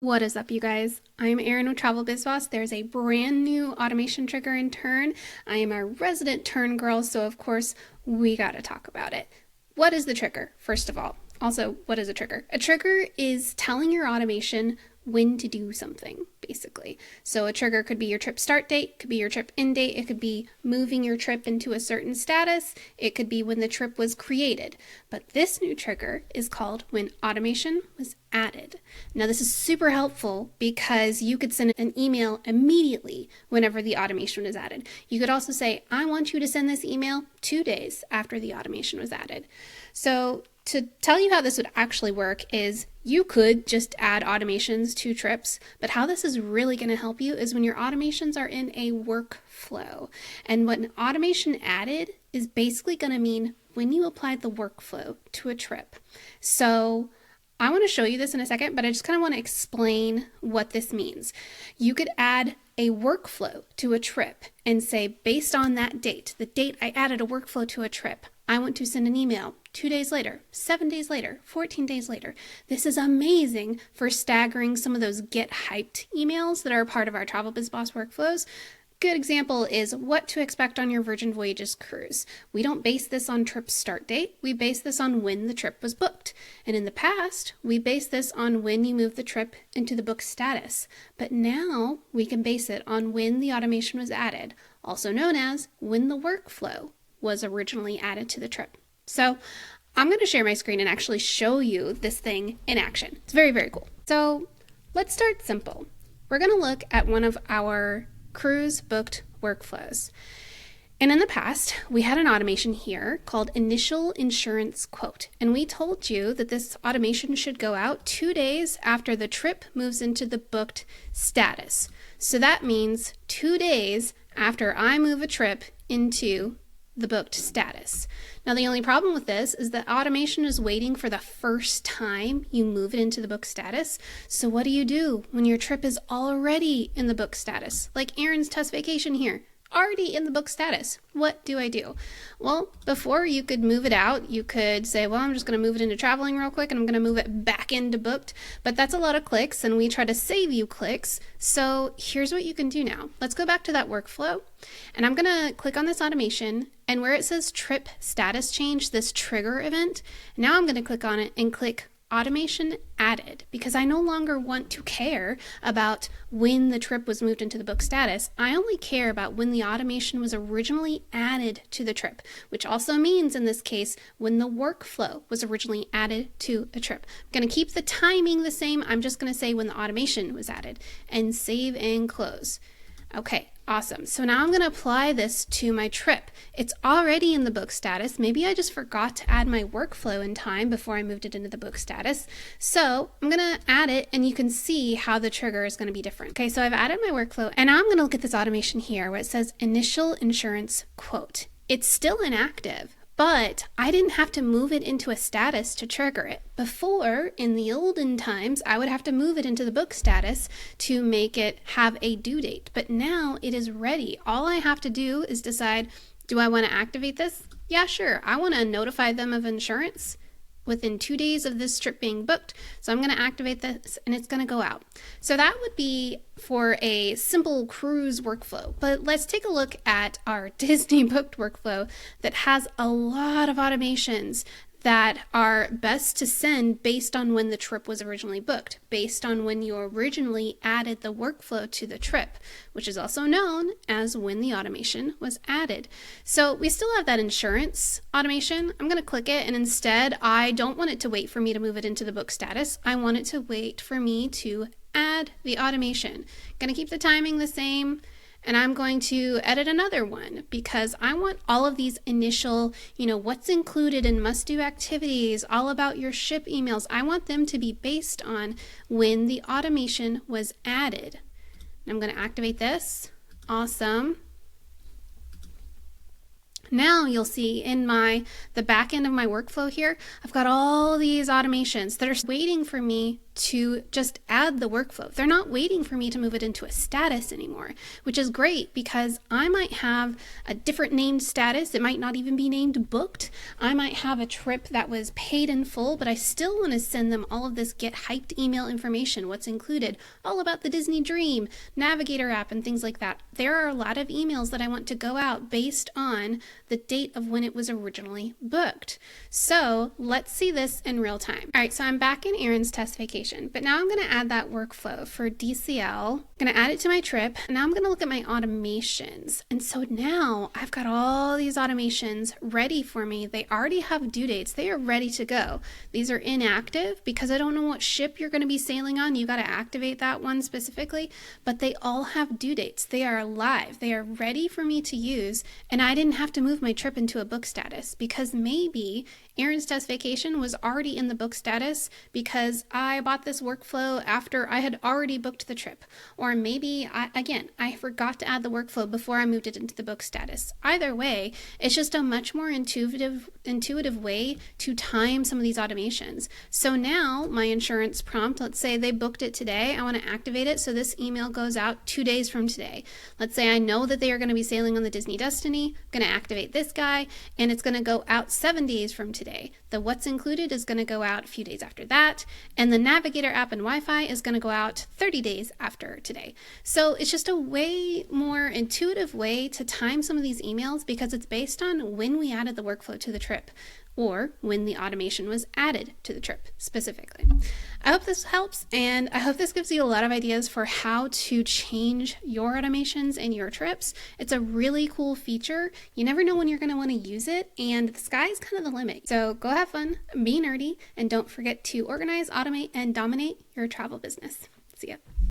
What is up, you guys? I'm Erin with Travel Biz Boss. There's a brand new automation trigger in Tern. I am a resident Tern girl, so of course we gotta talk about it. What is the trigger, first of all? Also, what is a trigger? A trigger is telling your automation when to do something, basically. So a trigger could be your trip start date, could be your trip end date, it could be moving your trip into a certain status, it could be when the trip was created. But this new trigger is called when automation was added. Now this is super helpful because you could send an email immediately whenever the automation was added. You could also say, I want you to send this email 2 days after the automation was added. So to tell you how this would actually work is you could just add automations to trips, but how this is really going to help you is when your automations are in a workflow. And what an automation added is basically going to mean when you applied the workflow to a trip. So I want to show you this in a second, but I just kind of want to explain what this means. You could add a workflow to a trip and say, based on that date, the date I added a workflow to a trip, I want to send an email 2 days later, 7 days later, 14 days later. This is amazing for staggering some of those get hyped emails that are part of our Travel Biz Boss workflows. Good example is what to expect on your Virgin Voyages cruise. We don't base this on trip start date. We base this on when the trip was booked. And in the past, we based this on when you moved the trip into the book status. But now we can base it on when the automation was added, also known as when the workflow was originally added to the trip. So I'm going to share my screen and actually show you this thing in action. It's very, very cool. So let's start simple. We're going to look at one of our cruise booked workflows. And in the past, we had an automation here called initial insurance quote. And we told you that this automation should go out 2 days after the trip moves into the booked status. So that means 2 days after I move a trip into the booked status. Now the only problem with this is that automation is waiting for the first time you move it into the book status. So what do you do when your trip is already in the book status? Like Erin's test vacation here, already in the book status. What do I do? Well, before you could move it out, you could say, well, I'm just going to move it into traveling real quick and I'm going to move it back into booked, but that's a lot of clicks and we try to save you clicks. So here's what you can do now. Let's go back to that workflow and I'm going to click on this automation, and where it says trip status change, this trigger event, now I'm going to click on it and click automation added, because I no longer want to care about when the trip was moved into the book status. I only care about when the automation was originally added to the trip, which also means in this case when the workflow was originally added to a trip. I'm going to keep the timing the same. I'm just going to say when the automation was added and save and close. Okay, awesome. So now I'm going to apply this to my trip. It's already in the book status. Maybe I just forgot to add my workflow in time before I moved it into the book status. So I'm going to add it and you can see how the trigger is going to be different. Okay, so I've added my workflow and now I'm going to look at this automation here where it says initial insurance quote. It's still inactive, but I didn't have to move it into a status to trigger it. Before, in the olden times, I would have to move it into the book status to make it have a due date. But now it is ready. All I have to do is decide, do I want to activate this? Yeah, sure. I want to notify them of insurance within 2 days of this trip being booked. So I'm going to activate this and it's going to go out. So that would be for a simple cruise workflow. But let's take a look at our Disney booked workflow that has a lot of automations that are best to send based on when the trip was originally booked, based on when you originally added the workflow to the trip, which is also known as when the automation was added. So we still have that insurance automation. I'm going to click it, and instead I don't want it to wait for me to move it into the book status. I want it to wait for me to add the automation. Going to keep the timing the same. And I'm going to edit another one because I want all of these initial, what's included in must-do activities, all about your ship emails. I want them to be based on when the automation was added. I'm going to activate this. Awesome. Now you'll see in the back end of my workflow here, I've got all these automations that are waiting for me to just add the workflow. They're not waiting for me to move it into a status anymore, which is great because I might have a different named status. It might not even be named booked. I might have a trip that was paid in full, but I still want to send them all of this get hyped email information, what's included, all about the Disney Dream, Navigator app, and things like that. There are a lot of emails that I want to go out based on the date of when it was originally booked. So let's see this in real time. All right, so I'm back in Erin's test vacation, but now I'm going to add that workflow for DCL. I'm going to add it to my trip. And now I'm going to look at my automations. And so now I've got all these automations ready for me. They already have due dates. They are ready to go. These are inactive because I don't know what ship you're going to be sailing on. You got to activate that one specifically, but they all have due dates. They are live. They are ready for me to use. And I didn't have to move my trip into a book status because maybe Erin's test vacation was already in the book status because I bought this workflow after I had already booked the trip. Or maybe, I forgot to add the workflow before I moved it into the book status. Either way, it's just a much more intuitive way to time some of these automations. So now my insurance prompt, let's say they booked it today. I want to activate it so this email goes out 2 days from today. Let's say I know that they are going to be sailing on the Disney Destiny. I'm going to activate this guy and it's going to go out 7 days from today. The what's included is going to go out a few days after that, and the Navigator app and Wi-Fi is going to go out 30 days after today. So it's just a way more intuitive way to time some of these emails because it's based on when we added the workflow to the trip or when the automation was added to the trip specifically. I hope this helps, and I hope this gives you a lot of ideas for how to change your automations in your trips. It's a really cool feature. You never know when you're going to want to use it, and the sky's kind of the limit. So go have fun, be nerdy, and don't forget to organize, automate, and dominate your travel business. See ya.